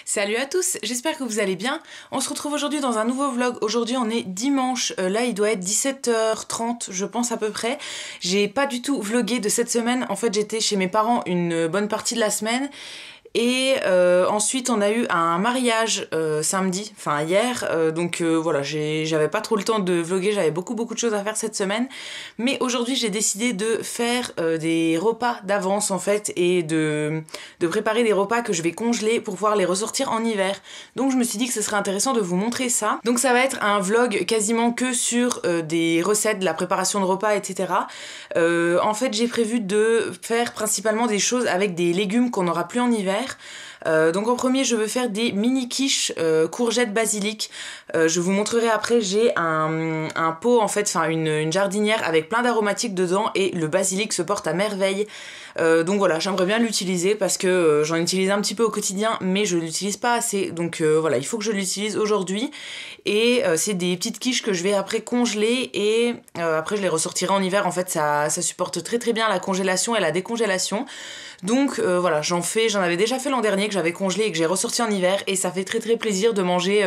Salut à tous, j'espère que vous allez bien. On se retrouve aujourd'hui dans un nouveau vlog. Aujourd'hui on est dimanche, là il doit être 17h30 je pense à peu près. J'ai pas du tout vlogué de cette semaine, en fait j'étais chez mes parents une bonne partie de la semaine. Et ensuite on a eu un mariage samedi, enfin hier, donc voilà, j'avais pas trop le temps de vlogger, j'avais beaucoup de choses à faire cette semaine. Mais aujourd'hui j'ai décidé de faire des repas d'avance en fait et de préparer des repas que je vais congeler pour pouvoir les ressortir en hiver. Donc je me suis dit que ce serait intéressant de vous montrer ça. Donc ça va être un vlog quasiment que sur des recettes, de la préparation de repas, etc. En fait j'ai prévu de faire principalement des choses avec des légumes qu'on n'aura plus en hiver. Donc en premier je veux faire des mini quiches courgettes basilic. Je vous montrerai après, j'ai un pot en fait, enfin une jardinière avec plein d'aromatiques dedans et le basilic se porte à merveille. Donc voilà, j'aimerais bien l'utiliser parce que j'en utilise un petit peu au quotidien mais je l'utilise pas assez. Donc voilà, il faut que je l'utilise aujourd'hui. Et c'est des petites quiches que je vais après congeler et après je les ressortirai en hiver. En fait ça supporte très bien la congélation et la décongélation. Donc voilà, j'en avais déjà fait l'an dernier que j'avais congelé et que j'ai ressorti en hiver et ça fait très plaisir de manger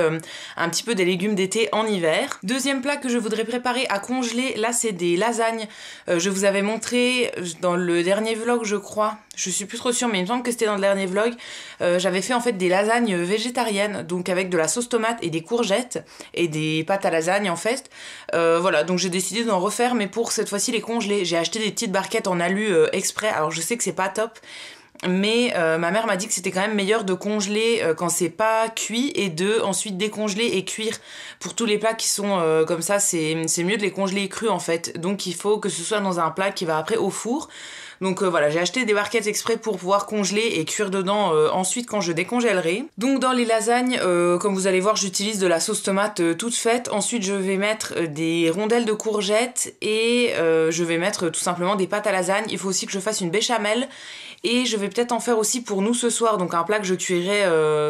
un petit peu des légumes d'été en hiver. Deuxième plat que je voudrais préparer à congeler, là c'est des lasagnes. Je vous avais montré dans le dernier vlog je crois, je suis plus trop sûre mais il me semble que c'était dans le dernier vlog, j'avais fait en fait des lasagnes végétariennes, donc avec de la sauce tomate et des courgettes et des pâtes à lasagne en fait. Voilà, donc j'ai décidé d'en refaire mais pour cette fois-ci les congeler. J'ai acheté des petites barquettes en alu exprès, alors je sais que c'est pas top, mais ma mère m'a dit que c'était quand même meilleur de congeler quand c'est pas cuit et de ensuite décongeler et cuire. Pour tous les plats qui sont comme ça, c'est mieux de les congeler crus en fait. Donc il faut que ce soit dans un plat qui va après au four. Donc voilà, j'ai acheté des barquettes exprès pour pouvoir congeler et cuire dedans ensuite quand je décongèlerai. Donc dans les lasagnes, comme vous allez voir, j'utilise de la sauce tomate toute faite. Ensuite je vais mettre des rondelles de courgettes et je vais mettre tout simplement des pâtes à lasagne. Il faut aussi que je fasse une béchamel. Et je vais peut-être en faire aussi pour nous ce soir, donc un plat que je cuirai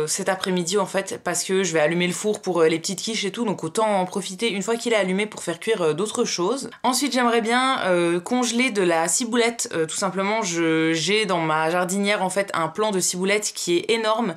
cet après-midi en fait, parce que je vais allumer le four pour les petites quiches et tout, donc autant en profiter une fois qu'il est allumé pour faire cuire d'autres choses. Ensuite j'aimerais bien congeler de la ciboulette, tout simplement j'ai dans ma jardinière en fait un plant de ciboulette qui est énorme.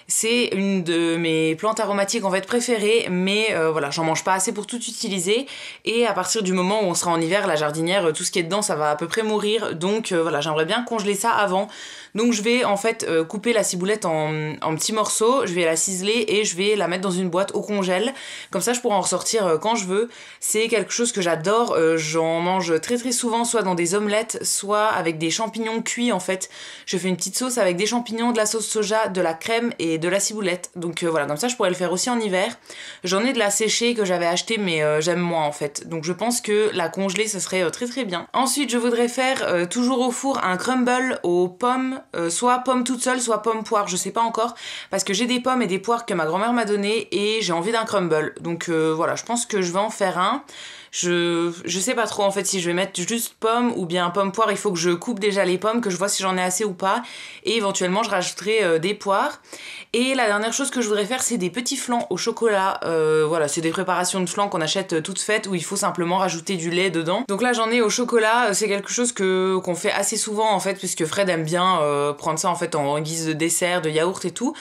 C'est une de mes plantes aromatiques en fait préférées, mais voilà, j'en mange pas assez pour tout utiliser. Et à partir du moment où on sera en hiver, la jardinière, tout ce qui est dedans, ça va à peu près mourir. Donc voilà, j'aimerais bien congeler ça avant. Donc je vais en fait couper la ciboulette en petits morceaux, je vais la ciseler et je vais la mettre dans une boîte au congèle. Comme ça je pourrai en ressortir quand je veux. C'est quelque chose que j'adore, j'en mange très souvent, soit dans des omelettes, soit avec des champignons cuits en fait. Je fais une petite sauce avec des champignons, de la sauce soja, de la crème et de la ciboulette. Donc voilà, comme ça je pourrais le faire aussi en hiver. J'en ai de la séchée que j'avais achetée mais j'aime moins en fait. Donc je pense que la congeler ça serait très bien. Ensuite je voudrais faire toujours au four un crumble aux pommes. Soit pommes toutes seules, soit pommes poires, je sais pas encore, parce que j'ai des pommes et des poires que ma grand-mère m'a donné et j'ai envie d'un crumble. Donc voilà, je pense que je vais en faire un. Je sais pas trop en fait si je vais mettre juste pommes ou bien pommes poires. Il faut que je coupe déjà les pommes, que je vois si j'en ai assez ou pas, et éventuellement je rajouterai des poires. Et la dernière chose que je voudrais faire, c'est des petits flans au chocolat. Voilà, c'est des préparations de flans qu'on achète toutes faites où il faut simplement rajouter du lait dedans. Donc là j'en ai au chocolat, c'est quelque chose qu'on fait assez souvent en fait, puisque Fred aime bien prendre ça en fait en guise de dessert, de yaourt et tout.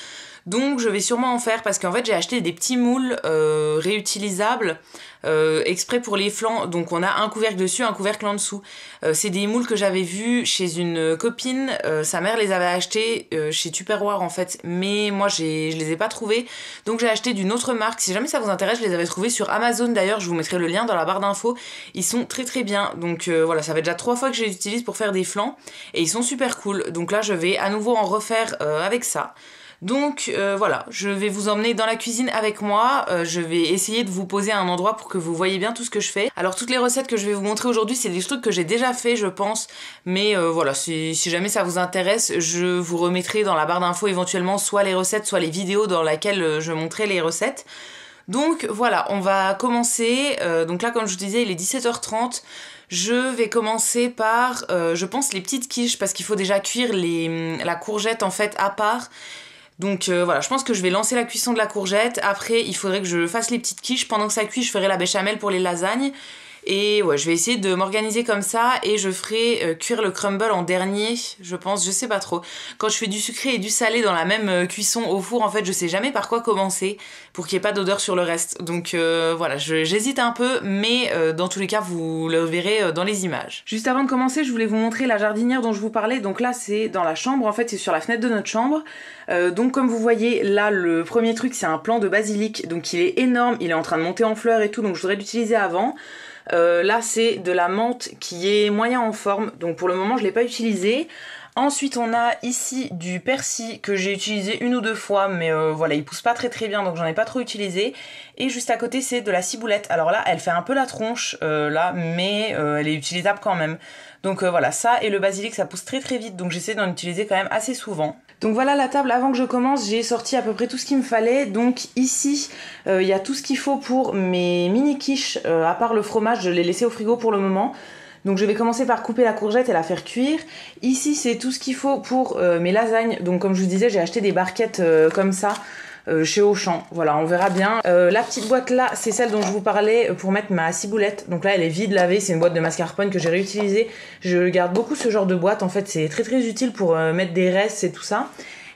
Donc je vais sûrement en faire parce qu'en fait j'ai acheté des petits moules réutilisables exprès pour les flancs. Donc on a un couvercle dessus, un couvercle en dessous. C'est des moules que j'avais vus chez une copine, sa mère les avait achetés chez Tupperware en fait, mais moi je les ai pas trouvés. Donc j'ai acheté d'une autre marque, si jamais ça vous intéresse, je les avais trouvés sur Amazon d'ailleurs, je vous mettrai le lien dans la barre d'infos. Ils sont très bien, donc voilà, ça fait déjà 3 fois que je les utilise pour faire des flancs et ils sont super cool. Donc là je vais à nouveau en refaire avec ça. Donc voilà, je vais vous emmener dans la cuisine avec moi, je vais essayer de vous poser à un endroit pour que vous voyez bien tout ce que je fais. Alors toutes les recettes que je vais vous montrer aujourd'hui, c'est des trucs que j'ai déjà fait je pense, mais voilà, si jamais ça vous intéresse, je vous remettrai dans la barre d'infos éventuellement soit les recettes, soit les vidéos dans lesquelles je montrerai les recettes. Donc voilà, on va commencer, donc là comme je vous disais il est 17h30, je vais commencer par, je pense les petites quiches, parce qu'il faut déjà cuire la courgette en fait à part. Donc voilà, je pense que je vais lancer la cuisson de la courgette. Après, il faudrait que je fasse les petites quiches. Pendant que ça cuit, je ferai la béchamel pour les lasagnes. Et ouais, je vais essayer de m'organiser comme ça et je ferai cuire le crumble en dernier, je pense, je sais pas trop. Quand je fais du sucré et du salé dans la même cuisson au four, en fait, je sais jamais par quoi commencer pour qu'il n'y ait pas d'odeur sur le reste. Donc voilà, j'hésite un peu, mais dans tous les cas, vous le verrez dans les images. Juste avant de commencer, je voulais vous montrer la jardinière dont je vous parlais. Donc là, c'est dans la chambre, en fait, c'est sur la fenêtre de notre chambre. Donc comme vous voyez, là, le premier truc, c'est un plant de basilic. Donc il est énorme, il est en train de monter en fleurs et tout, donc je voudrais l'utiliser avant. Là c'est de la menthe qui est moyen en forme, donc pour le moment je l'ai pas utilisé. Ensuite on a ici du persil que j'ai utilisé une ou deux fois, mais voilà, il pousse pas très bien, donc j'en ai pas trop utilisé. Et juste à côté c'est de la ciboulette. Alors là elle fait un peu la tronche là, mais elle est utilisable quand même. Donc voilà, ça et le basilic ça pousse très vite, donc j'essaie d'en utiliser quand même assez souvent. Donc voilà la table, avant que je commence, j'ai sorti à peu près tout ce qu'il me fallait. Donc ici, il y a tout ce qu'il faut pour mes mini quiches, à part le fromage, je l'ai laissé au frigo pour le moment. Donc je vais commencer par couper la courgette et la faire cuire. Ici c'est tout ce qu'il faut pour mes lasagnes. Donc comme je vous disais, j'ai acheté des barquettes comme ça. Chez Auchan, voilà, on verra bien. La petite boîte là, c'est celle dont je vous parlais pour mettre ma ciboulette. Donc là, elle est vide lavée, c'est une boîte de mascarpone que j'ai réutilisée. Je garde beaucoup ce genre de boîte, en fait, c'est très utile pour mettre des restes et tout ça.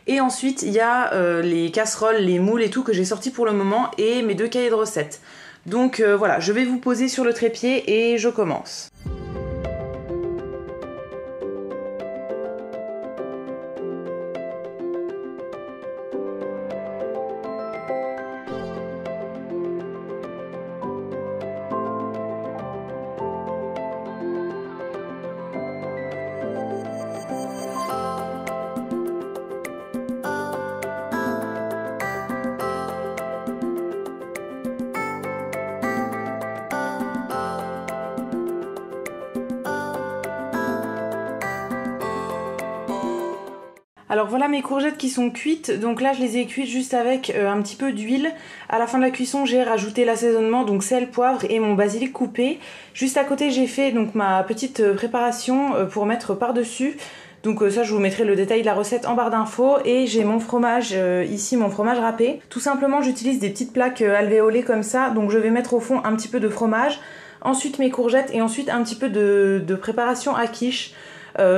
Et ensuite, il y a les casseroles, les moules et tout que j'ai sortis pour le moment et mes 2 cahiers de recettes. Donc voilà, je vais vous poser sur le trépied et je commence. Alors voilà mes courgettes qui sont cuites, donc là je les ai cuites juste avec un petit peu d'huile. À la fin de la cuisson j'ai rajouté l'assaisonnement, donc sel, poivre et mon basilic coupé. Juste à côté j'ai fait donc ma petite préparation pour mettre par-dessus. Donc ça je vous mettrai le détail de la recette en barre d'infos. Et j'ai mon fromage ici, mon fromage râpé. Tout simplement j'utilise des petites plaques alvéolées comme ça, donc je vais mettre au fond un petit peu de fromage, ensuite mes courgettes et ensuite un petit peu de préparation à quiche.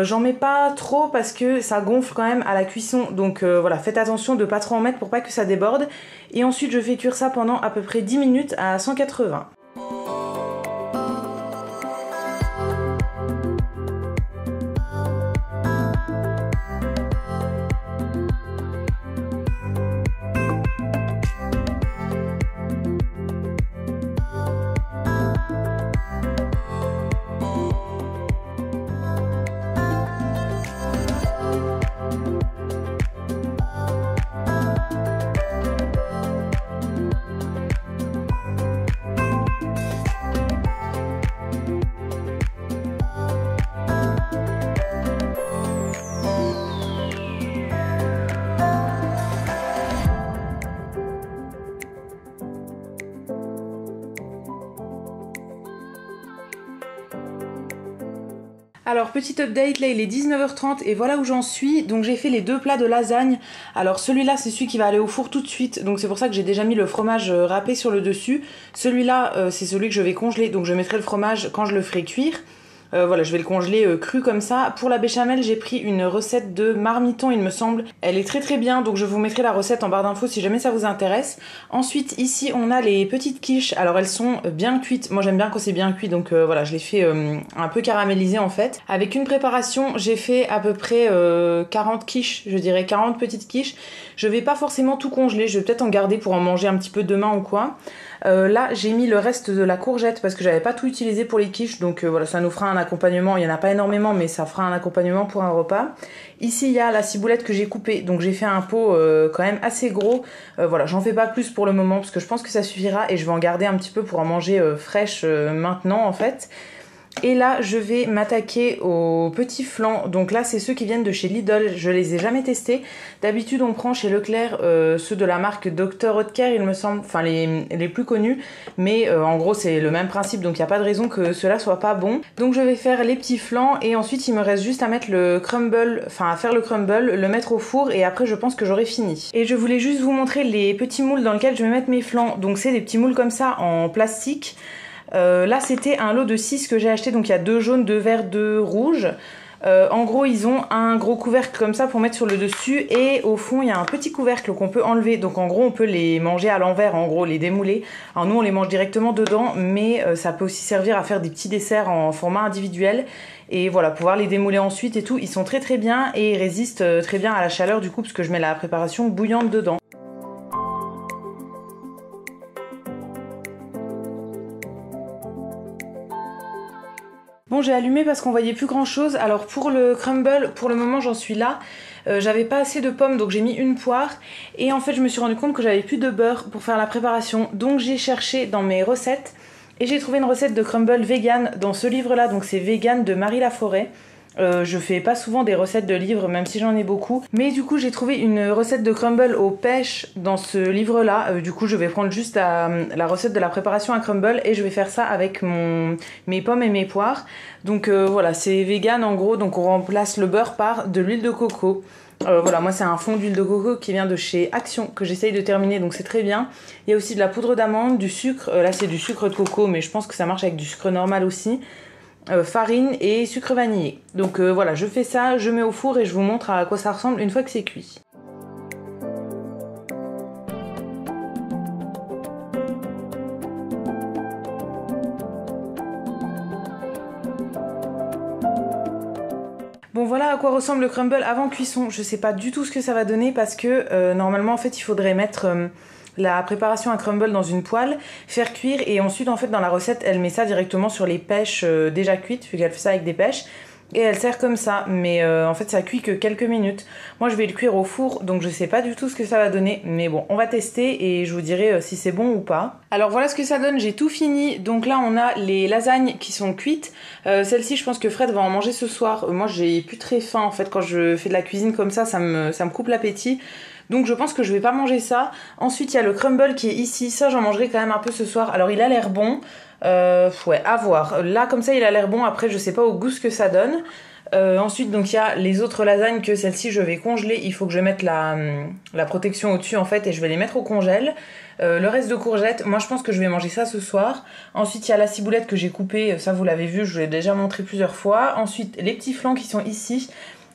J'en mets pas trop parce que ça gonfle quand même à la cuisson, donc voilà, faites attention de pas trop en mettre pour pas que ça déborde. Et ensuite je fais cuire ça pendant à peu près 10 minutes à 180. Alors petit update, là il est 19h30 et voilà où j'en suis. Donc j'ai fait les 2 plats de lasagne. Alors celui-là c'est celui qui va aller au four tout de suite, donc c'est pour ça que j'ai déjà mis le fromage râpé sur le dessus. Celui-là c'est celui que je vais congeler, donc je mettrai le fromage quand je le ferai cuire. Voilà, je vais le congeler cru comme ça. Pour la béchamel, j'ai pris une recette de marmiton, il me semble. Elle est très bien, donc je vous mettrai la recette en barre d'infos si jamais ça vous intéresse. Ensuite, ici, on a les petites quiches. Alors, elles sont bien cuites. Moi, j'aime bien quand c'est bien cuit, donc voilà, je les fais un peu caramélisées en fait. Avec une préparation, j'ai fait à peu près 40 quiches, je dirais 40 petites quiches. Je vais pas forcément tout congeler, je vais peut-être en garder pour en manger un petit peu demain ou quoi. Là j'ai mis le reste de la courgette parce que j'avais pas tout utilisé pour les quiches, donc voilà, ça nous fera un accompagnement. Il y en a pas énormément mais ça fera un accompagnement pour un repas. Ici il y a la ciboulette que j'ai coupée, donc j'ai fait un pot quand même assez gros. Voilà, j'en fais pas plus pour le moment parce que je pense que ça suffira et je vais en garder un petit peu pour en manger fraîche maintenant en fait. Et là, je vais m'attaquer aux petits flancs. Donc là, c'est ceux qui viennent de chez Lidl. Je les ai jamais testés. D'habitude, on prend chez Leclerc ceux de la marque Dr Oetker, il me semble. Enfin, les plus connus. Mais en gros, c'est le même principe. Donc, il n'y a pas de raison que cela soit pas bon. Donc, je vais faire les petits flancs. Et ensuite, il me reste juste à mettre le crumble. Enfin, à faire le crumble, le mettre au four. Et après, je pense que j'aurai fini. Et je voulais juste vous montrer les petits moules dans lesquels je vais mettre mes flancs. Donc, c'est des petits moules comme ça en plastique. Là c'était un lot de 6 que j'ai acheté, donc il y a 2 jaunes, 2 verts, 2 rouges. En gros ils ont un gros couvercle comme ça pour mettre sur le dessus et au fond il y a un petit couvercle qu'on peut enlever, donc en gros on peut les manger à l'envers, en gros les démouler. Alors nous on les mange directement dedans, mais ça peut aussi servir à faire des petits desserts en format individuel et voilà, pouvoir les démouler ensuite et tout. Ils sont très très bien et ils résistent très bien à la chaleur du coup parce que je mets la préparation bouillante dedans. Bon, j'ai allumé parce qu'on voyait plus grand chose. Alors pour le crumble, pour le moment j'en suis là. J'avais pas assez de pommes donc j'ai mis une poire. Et en fait je me suis rendu compte que j'avais plus de beurre pour faire la préparation. Donc j'ai cherché dans mes recettes et j'ai trouvé une recette de crumble vegan dans ce livre là. Donc c'est vegan de Marie Laforêt. Je fais pas souvent des recettes de livres, même si j'en ai beaucoup. Mais du coup, j'ai trouvé une recette de crumble aux pêches dans ce livre-là. Du coup, je vais prendre juste la recette de la préparation à crumble et je vais faire ça avec mes pommes et mes poires. Donc voilà, c'est vegan en gros. Donc on remplace le beurre par de l'huile de coco. Voilà, moi c'est un fond d'huile de coco qui vient de chez Action que j'essaye de terminer, donc c'est très bien. Il y a aussi de la poudre d'amande, du sucre. Là, c'est du sucre de coco, mais je pense que ça marche avec du sucre normal aussi. Farine et sucre vanillé. Donc voilà, je fais ça, je mets au four et je vous montre à quoi ça ressemble une fois que c'est cuit. Bon voilà à quoi ressemble le crumble avant cuisson. Je sais pas du tout ce que ça va donner parce que normalement en fait il faudrait mettre la préparation à crumble dans une poêle, faire cuire et ensuite en fait dans la recette elle met ça directement sur les pêches déjà cuites vu qu'elle fait ça avec des pêches et elle sert comme ça mais en fait ça cuit que quelques minutes. Moi je vais le cuire au four donc je sais pas du tout ce que ça va donner mais bon on va tester et je vous dirai si c'est bon ou pas. Alors voilà ce que ça donne, j'ai tout fini. Donc là on a les lasagnes qui sont cuites. Celle-ci je pense que Fred va en manger ce soir. Moi j'ai plus très faim en fait quand je fais de la cuisine comme ça me coupe l'appétit. Donc je pense que je vais pas manger ça. Ensuite il y a le crumble qui est ici, ça j'en mangerai quand même un peu ce soir. Alors il a l'air bon, ouais à voir. Là comme ça il a l'air bon, après je sais pas au goût ce que ça donne. Ensuite donc il y a les autres lasagnes que celle-ci je vais congeler. Il faut que je mette la protection au-dessus en fait et je vais les mettre au congèle. Le reste de courgettes, moi je pense que je vais manger ça ce soir. Ensuite il y a la ciboulette que j'ai coupée, ça vous l'avez vu, je vous l'ai déjà montré plusieurs fois. Ensuite les petits flancs qui sont ici.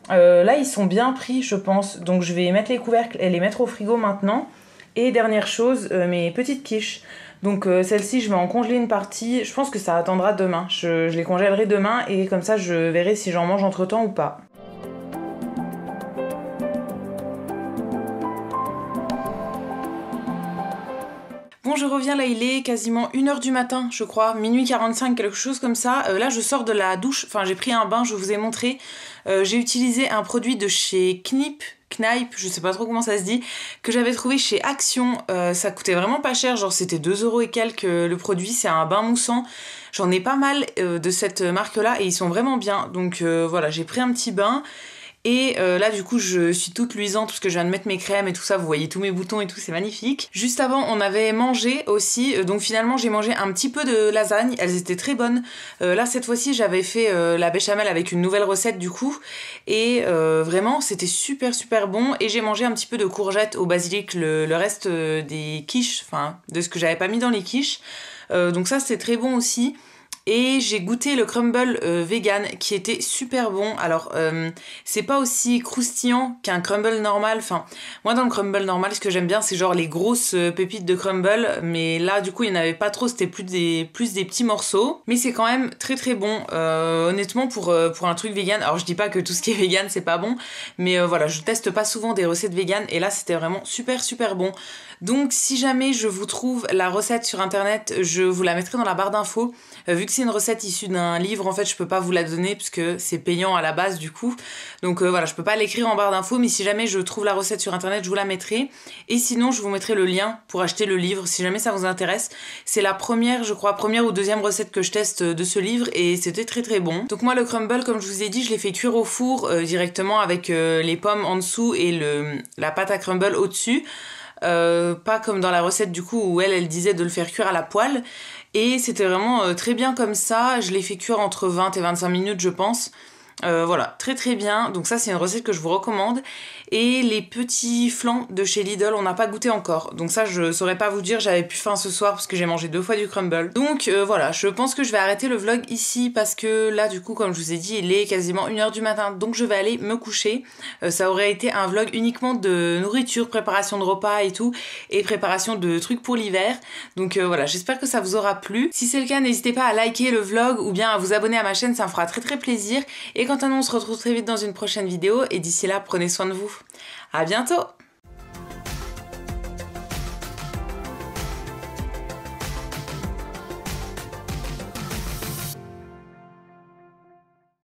Là ils sont bien pris je pense, donc je vais mettre les couvercles et les mettre au frigo maintenant. Et dernière chose, mes petites quiches. Donc celle-ci je vais en congeler une partie, je pense que ça attendra demain. Je les congèlerai demain et comme ça je verrai si j'en mange entre temps ou pas. Bon je reviens là, il est quasiment 1h du matin je crois, minuit 45 quelque chose comme ça. Là je sors de la douche, enfin j'ai pris un bain, je vous ai montré. J'ai utilisé un produit de chez Knip, je sais pas trop comment ça se dit, que j'avais trouvé chez Action. Ça coûtait vraiment pas cher, genre c'était 2€ et quelques le produit, c'est un bain moussant. J'en ai pas mal de cette marque là et ils sont vraiment bien. Donc voilà, j'ai pris un petit bain. Et là du coup je suis toute luisante parce que je viens de mettre mes crèmes et tout ça, vous voyez tous mes boutons et tout, c'est magnifique. Juste avant on avait mangé aussi, donc finalement j'ai mangé un petit peu de lasagne, elles étaient très bonnes. Là cette fois-ci j'avais fait la béchamel avec une nouvelle recette du coup et vraiment c'était super super bon. Et j'ai mangé un petit peu de courgettes au basilic, le reste des quiches, enfin de ce que j'avais pas mis dans les quiches. Donc ça c'était très bon aussi. Et j'ai goûté le crumble vegan qui était super bon. Alors c'est pas aussi croustillant qu'un crumble normal. Enfin moi dans le crumble normal ce que j'aime bien c'est genre les grosses pépites de crumble. Mais là du coup il n'y en avait pas trop, c'était plus des petits morceaux. Mais c'est quand même très très bon honnêtement pour un truc vegan. Alors je dis pas que tout ce qui est vegan c'est pas bon. Mais voilà, je teste pas souvent des recettes vegan. Et là c'était vraiment super super bon. Donc si jamais je vous trouve la recette sur internet, je vous la mettrai dans la barre d'infos. Vu que c'est une recette issue d'un livre, en fait je peux pas vous la donner puisque c'est payant à la base du coup. Donc voilà, je peux pas l'écrire en barre d'infos, mais si jamais je trouve la recette sur internet, je vous la mettrai. Et sinon je vous mettrai le lien pour acheter le livre si jamais ça vous intéresse. C'est la première, je crois, première ou deuxième recette que je teste de ce livre et c'était très très bon. Donc moi le crumble, comme je vous ai dit, je l'ai fait cuire au four directement avec les pommes en dessous et la pâte à crumble au-dessus. Pas comme dans la recette du coup où elle disait de le faire cuire à la poêle. Et c'était vraiment très bien comme ça. Je l'ai fait cuire entre 20 et 25 minutes je pense. Voilà, très très bien. Donc ça c'est une recette que je vous recommande. Et les petits flancs de chez Lidl, on n'a pas goûté encore. Donc ça je saurais pas vous dire, j'avais plus faim ce soir parce que j'ai mangé 2 fois du crumble. Donc voilà, je pense que je vais arrêter le vlog ici parce que là du coup comme je vous ai dit il est quasiment 1h du matin. Donc je vais aller me coucher. Ça aurait été un vlog uniquement de nourriture, préparation de repas et tout. Et préparation de trucs pour l'hiver. Donc voilà, j'espère que ça vous aura plu. Si c'est le cas, n'hésitez pas à liker le vlog ou bien à vous abonner à ma chaîne, ça me fera très très plaisir. Et quant à nous, on se retrouve très vite dans une prochaine vidéo et d'ici là, prenez soin de vous. À bientôt!